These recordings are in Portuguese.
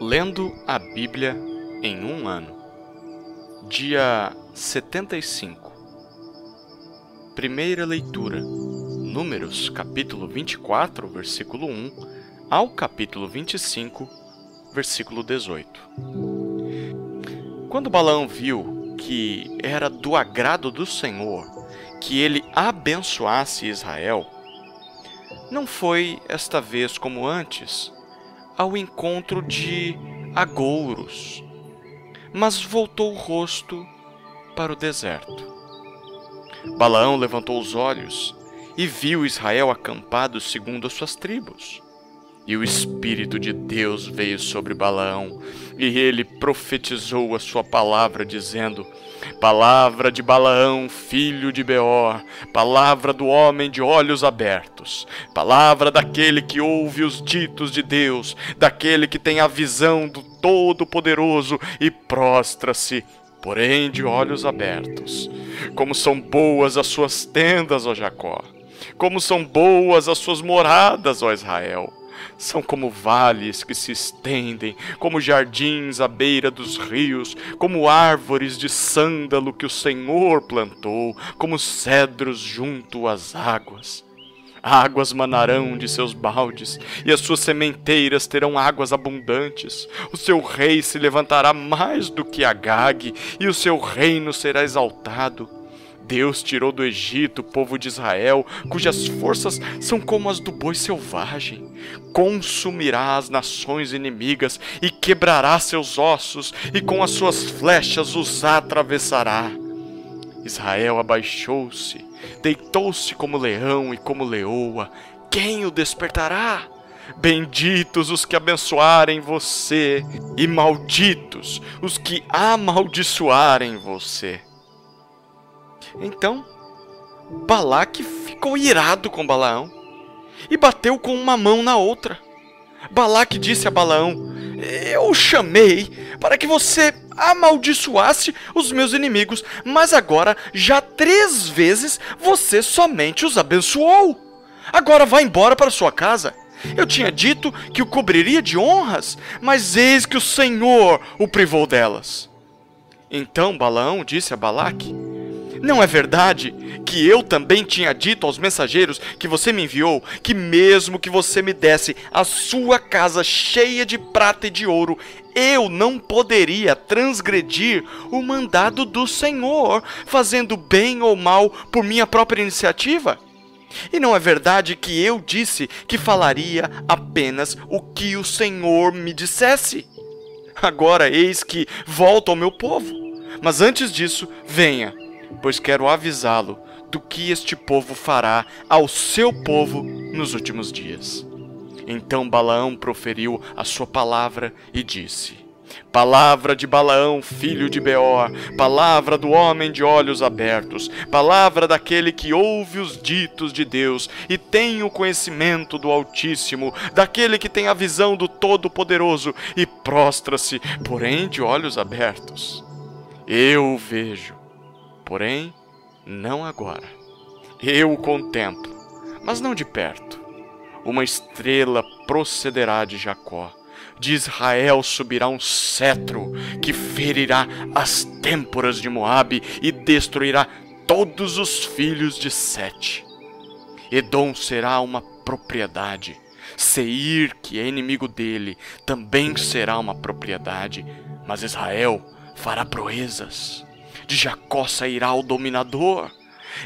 Lendo a Bíblia em um ano. Dia 75. Primeira leitura. Números, capítulo 24, versículo 1, ao capítulo 25, versículo 18. Quando Balaão viu que era do agrado do Senhor que ele abençoasse Israel, não foi esta vez como antes, ao encontro de agouros, mas voltou o rosto para o deserto. Balaão levantou os olhos e viu Israel acampado segundo as suas tribos. E o Espírito de Deus veio sobre Balaão, e ele profetizou a sua palavra, dizendo: Palavra de Balaão, filho de Beor, palavra do homem de olhos abertos, palavra daquele que ouve os ditos de Deus, daquele que tem a visão do Todo-Poderoso e prostra-se, porém de olhos abertos. Como são boas as suas tendas, ó Jacó! Como são boas as suas moradas, ó Israel! São como vales que se estendem, como jardins à beira dos rios, como árvores de sândalo que o Senhor plantou, como cedros junto às águas. Águas manarão de seus baldes, e as suas sementeiras terão águas abundantes. O seu rei se levantará mais do que Agag, e o seu reino será exaltado. Deus tirou do Egito o povo de Israel, cujas forças são como as do boi selvagem. Consumirá as nações inimigas e quebrará seus ossos, e com as suas flechas os atravessará. Israel abaixou-se, deitou-se como leão e como leoa. Quem o despertará? Benditos os que abençoarem você, e malditos os que amaldiçoarem você. Então, Balaque ficou irado com Balaão e bateu com uma mão na outra. Balaque disse a Balaão: Eu o chamei para que você amaldiçoasse os meus inimigos, mas agora já 3 vezes você somente os abençoou. Agora vá embora para sua casa. Eu tinha dito que o cobriria de honras, mas eis que o Senhor o privou delas. Então Balaão disse a Balaque: Não é verdade que eu também tinha dito aos mensageiros que você me enviou, que mesmo que você me desse a sua casa cheia de prata e de ouro, eu não poderia transgredir o mandado do Senhor, fazendo bem ou mal por minha própria iniciativa? E não é verdade que eu disse que falaria apenas o que o Senhor me dissesse? Agora eis que volto ao meu povo, mas antes disso, venha, pois quero avisá-lo do que este povo fará ao seu povo nos últimos dias. Então Balaão proferiu a sua palavra e disse: Palavra de Balaão, filho de Beor, palavra do homem de olhos abertos, palavra daquele que ouve os ditos de Deus e tem o conhecimento do Altíssimo, daquele que tem a visão do Todo-Poderoso e prostra-se, porém de olhos abertos. Eu o vejo, porém não agora. Eu o contemplo, mas não de perto. Uma estrela procederá de Jacó. De Israel subirá um cetro que ferirá as têmporas de Moabe e destruirá todos os filhos de Sete. Edom será uma propriedade. Seir, que é inimigo dele, também será uma propriedade. Mas Israel fará proezas. De Jacó sairá o dominador.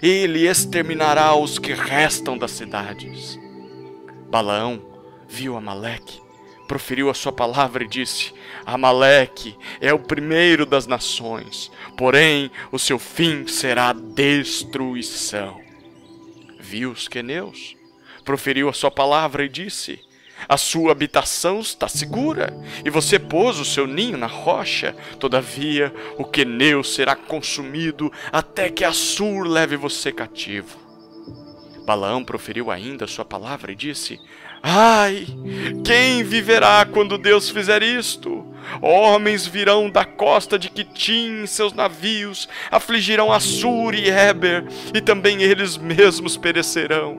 Ele exterminará os que restam das cidades. Balaão viu Amaleque, proferiu a sua palavra e disse: Amaleque é o primeiro das nações, porém o seu fim será destruição. Viu os queneus, proferiu a sua palavra e disse: A sua habitação está segura, e você pôs o seu ninho na rocha. Todavia, o queneu será consumido até que Assur leve você cativo. Balaão proferiu ainda a sua palavra e disse: Ai, quem viverá quando Deus fizer isto? Homens virão da costa de Quitim em seus navios, afligirão Assur e Éber, e também eles mesmos perecerão.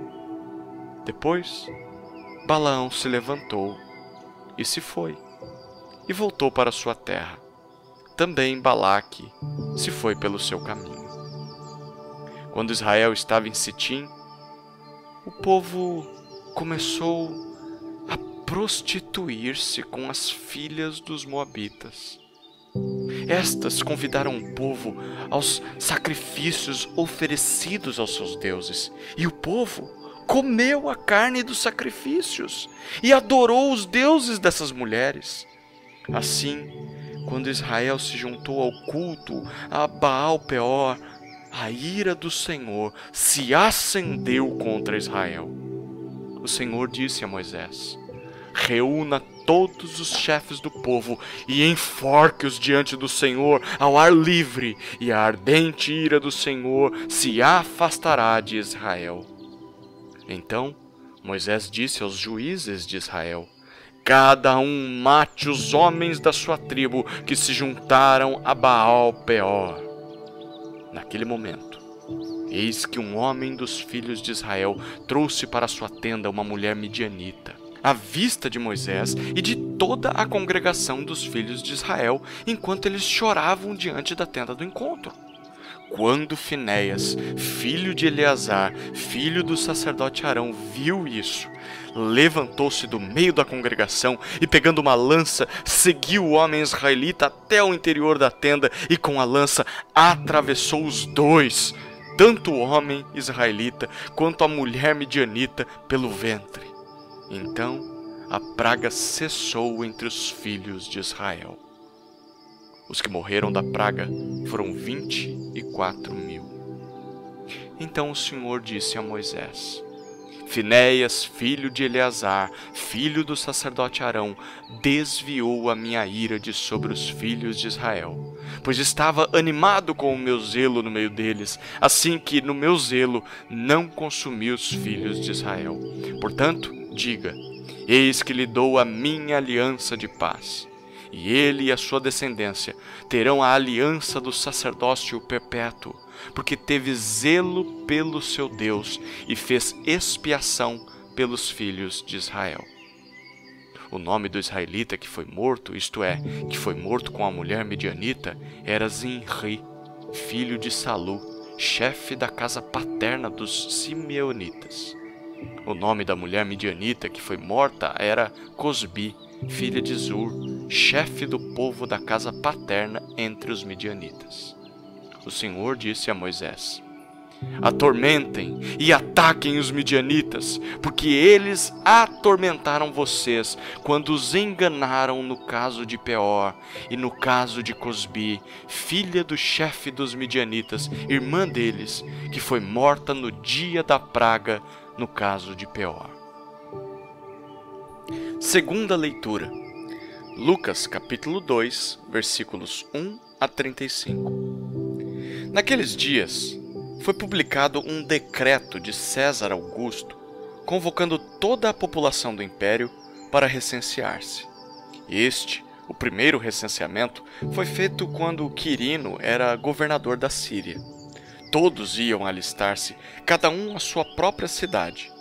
Depois, Balaão se levantou e se foi, e voltou para sua terra. Também Balaque se foi pelo seu caminho. Quando Israel estava em Sitim, o povo começou a prostituir-se com as filhas dos moabitas. Estas convidaram o povo aos sacrifícios oferecidos aos seus deuses, e o povo comeu a carne dos sacrifícios e adorou os deuses dessas mulheres. Assim, quando Israel se juntou ao culto a Baal-Peor, a ira do Senhor se acendeu contra Israel. O Senhor disse a Moisés: reúna todos os chefes do povo e enforque-os diante do Senhor ao ar livre, e a ardente ira do Senhor se afastará de Israel. Então Moisés disse aos juízes de Israel: cada um mate os homens da sua tribo que se juntaram a Baal-Peor. Naquele momento, eis que um homem dos filhos de Israel trouxe para sua tenda uma mulher midianita, à vista de Moisés e de toda a congregação dos filhos de Israel, enquanto eles choravam diante da tenda do encontro. Quando Finéias, filho de Eleazar, filho do sacerdote Arão, viu isso, levantou-se do meio da congregação e, pegando uma lança, seguiu o homem israelita até o interior da tenda e, com a lança, atravessou os dois, tanto o homem israelita quanto a mulher midianita, pelo ventre. Então a praga cessou entre os filhos de Israel. Os que morreram da praga foram 24.000. Então o Senhor disse a Moisés: Finéias, filho de Eleazar, filho do sacerdote Arão, desviou a minha ira de sobre os filhos de Israel, pois estava animado com o meu zelo no meio deles, assim que no meu zelo não consumi os filhos de Israel. Portanto, diga: eis que lhe dou a minha aliança de paz. E ele e a sua descendência terão a aliança do sacerdócio perpétuo, porque teve zelo pelo seu Deus e fez expiação pelos filhos de Israel. O nome do israelita que foi morto, isto é, que foi morto com a mulher midianita, era Zinri, filho de Salu, chefe da casa paterna dos simeonitas. O nome da mulher midianita que foi morta era Cosbi, filha de Zur, chefe do povo da casa paterna entre os midianitas. O Senhor disse a Moisés: atormentem e ataquem os midianitas, porque eles atormentaram vocês quando os enganaram no caso de Peor e no caso de Cosbi, filha do chefe dos midianitas, irmã deles, que foi morta no dia da praga no caso de Peor. Segunda leitura. Lucas capítulo 2, versículos 1 a 35. Naqueles dias, foi publicado um decreto de César Augusto, convocando toda a população do império para recensear-se. O primeiro recenseamento, foi feito quando Quirino era governador da Síria. Todos iam alistar-se, cada um à sua própria cidade.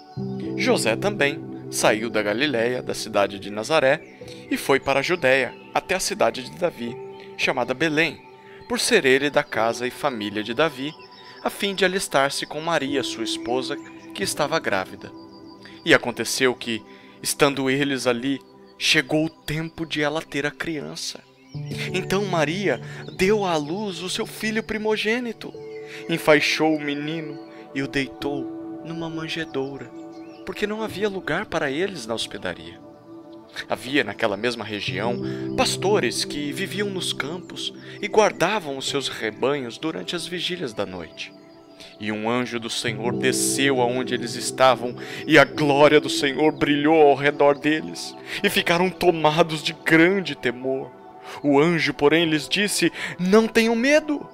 José também saiu da Galiléia, da cidade de Nazaré, e foi para a Judéia, até a cidade de Davi, chamada Belém, por ser ele da casa e família de Davi, a fim de alistar-se com Maria, sua esposa, que estava grávida. E aconteceu que, estando eles ali, chegou o tempo de ela ter a criança. Então Maria deu à luz o seu filho primogênito, enfaixou o menino e o deitou numa manjedoura, porque não havia lugar para eles na hospedaria. Havia naquela mesma região pastores que viviam nos campos e guardavam os seus rebanhos durante as vigílias da noite. E um anjo do Senhor desceu aonde eles estavam, e a glória do Senhor brilhou ao redor deles, e ficaram tomados de grande temor. O anjo, porém, lhes disse: não tenham medo.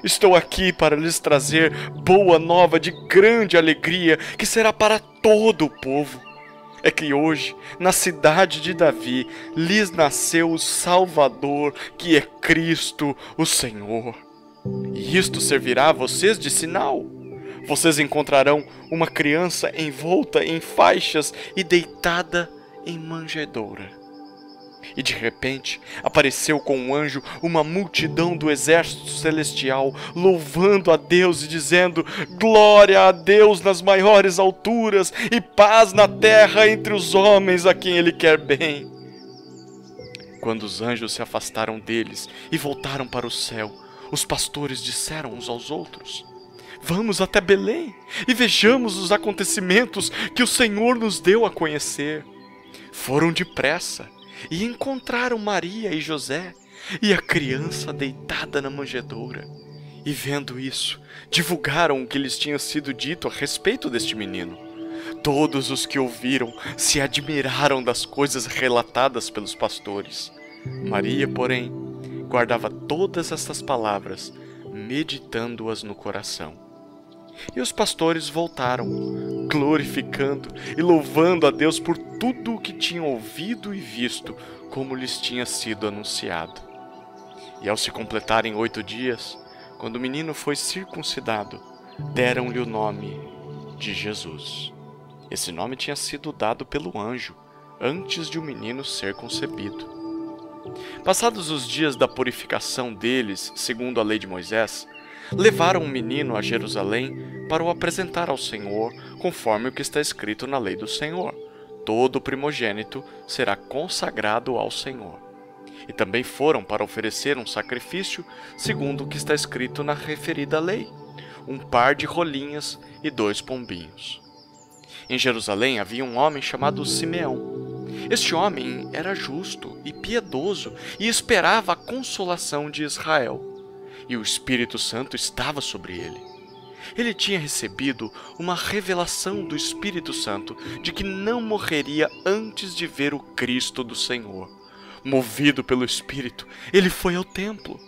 Estou aqui para lhes trazer boa nova de grande alegria, que será para todo o povo. É que hoje, na cidade de Davi, lhes nasceu o Salvador, que é Cristo, o Senhor. E isto servirá a vocês de sinal. Vocês encontrarão uma criança envolta em faixas e deitada em manjedoura. E de repente apareceu com um anjo uma multidão do exército celestial, louvando a Deus e dizendo: glória a Deus nas maiores alturas e paz na terra entre os homens a quem Ele quer bem. Quando os anjos se afastaram deles e voltaram para o céu, os pastores disseram uns aos outros: vamos até Belém e vejamos os acontecimentos que o Senhor nos deu a conhecer. Foram depressa e encontraram Maria e José e a criança deitada na manjedoura. E vendo isso, divulgaram o que lhes tinha sido dito a respeito deste menino. Todos os que ouviram se admiraram das coisas relatadas pelos pastores. Maria, porém, guardava todas estas palavras, meditando-as no coração. E os pastores voltaram, glorificando e louvando a Deus por tudo o que tinham ouvido e visto, como lhes tinha sido anunciado. E ao se completarem 8 dias, quando o menino foi circuncidado, deram-lhe o nome de Jesus. Esse nome tinha sido dado pelo anjo, antes de o menino ser concebido. Passados os dias da purificação deles, segundo a lei de Moisés, levaram o menino a Jerusalém para o apresentar ao Senhor, conforme o que está escrito na lei do Senhor: todo primogênito será consagrado ao Senhor. E também foram para oferecer um sacrifício, segundo o que está escrito na referida lei: um par de rolinhas e 2 pombinhos. Em Jerusalém havia um homem chamado Simeão. Este homem era justo e piedoso e esperava a consolação de Israel. E o Espírito Santo estava sobre ele. Ele tinha recebido uma revelação do Espírito Santo de que não morreria antes de ver o Cristo do Senhor. Movido pelo Espírito, ele foi ao templo.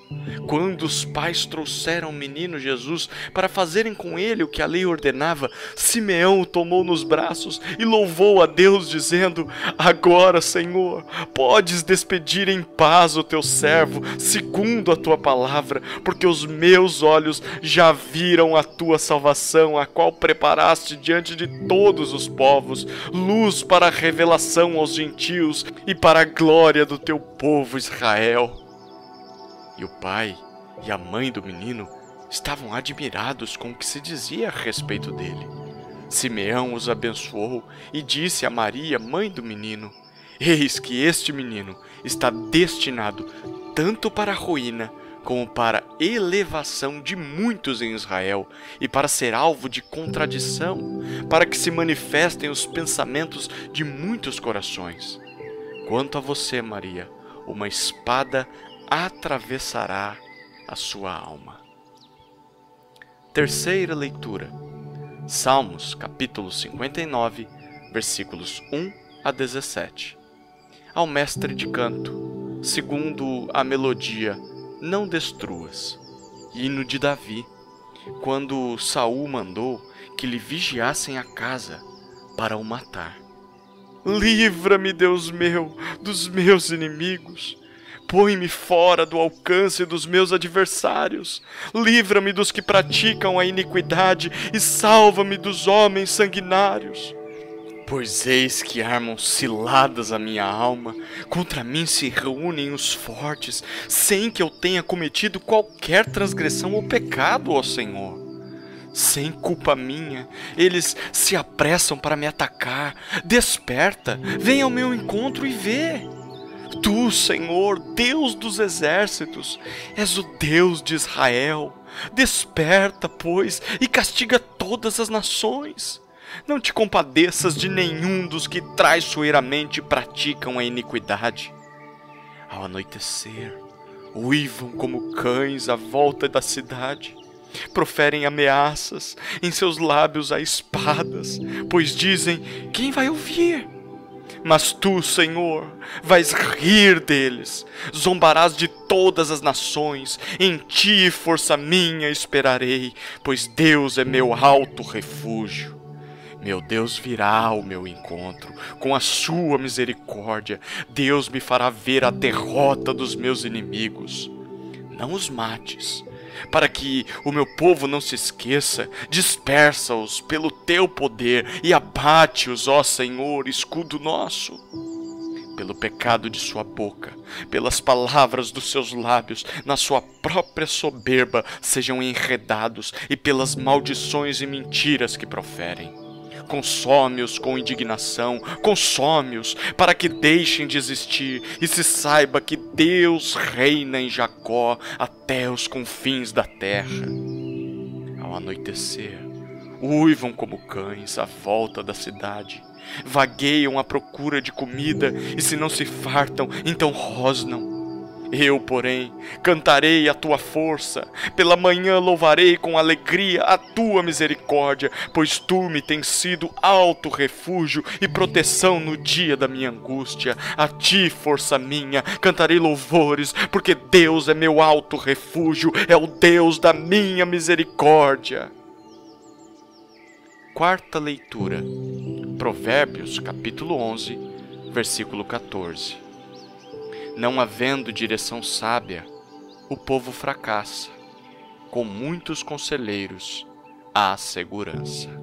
Quando os pais trouxeram o menino Jesus para fazerem com ele o que a lei ordenava, Simeão o tomou nos braços e louvou a Deus, dizendo: agora, Senhor, podes despedir em paz o teu servo, segundo a tua palavra, porque os meus olhos já viram a tua salvação, a qual preparaste diante de todos os povos, luz para a revelação aos gentios e para a glória do teu povo Israel. E o pai e a mãe do menino estavam admirados com o que se dizia a respeito dele. Simeão os abençoou e disse a Maria, mãe do menino: eis que este menino está destinado tanto para a ruína como para a elevação de muitos em Israel, e para ser alvo de contradição, para que se manifestem os pensamentos de muitos corações. Quanto a você, Maria, uma espada atravessará a sua alma. Terceira leitura. Salmos, capítulo 59, versículos 1 a 17. Ao mestre de canto, segundo a melodia Não Destruas. Hino de Davi, quando Saul mandou que lhe vigiassem a casa para o matar. Livra-me, Deus meu, dos meus inimigos. Põe-me fora do alcance dos meus adversários. Livra-me dos que praticam a iniquidade e salva-me dos homens sanguinários. Pois eis que armam ciladas a minha alma, contra mim se reúnem os fortes, sem que eu tenha cometido qualquer transgressão ou pecado, ó Senhor. Sem culpa minha, eles se apressam para me atacar. Desperta, vem ao meu encontro e vê. Tu, Senhor, Deus dos exércitos, és o Deus de Israel. Desperta, pois, e castiga todas as nações. Não te compadeças de nenhum dos que traiçoeiramente praticam a iniquidade. Ao anoitecer, uivam como cães à volta da cidade. Proferem ameaças, em seus lábios há espadas, pois dizem: quem vai ouvir? Mas tu, Senhor, vais rir deles, zombarás de todas as nações, em ti, força minha, esperarei, pois Deus é meu alto refúgio. Meu Deus virá ao meu encontro, com a sua misericórdia, Deus me fará ver a derrota dos meus inimigos. Não os mates, para que o meu povo não se esqueça, dispersa-os pelo teu poder e abate-os, ó Senhor, escudo nosso. pelo pecado de sua boca, pelas palavras dos seus lábios, na sua própria soberba sejam enredados e pelas maldições e mentiras que proferem. Consome-os com indignação, consome-os, para que deixem de existir e se saiba que Deus reina em Jacó até os confins da terra. Ao anoitecer, uivam como cães à volta da cidade, vagueiam à procura de comida e se não se fartam, então rosnam. Eu, porém, cantarei a tua força, pela manhã louvarei com alegria a tua misericórdia, pois tu me tens sido alto refúgio e proteção no dia da minha angústia. A ti, força minha, cantarei louvores, porque Deus é meu alto refúgio, é o Deus da minha misericórdia. Quarta leitura, Provérbios, capítulo 11, versículo 14. Não havendo direção sábia, o povo fracassa. Com muitos conselheiros há segurança.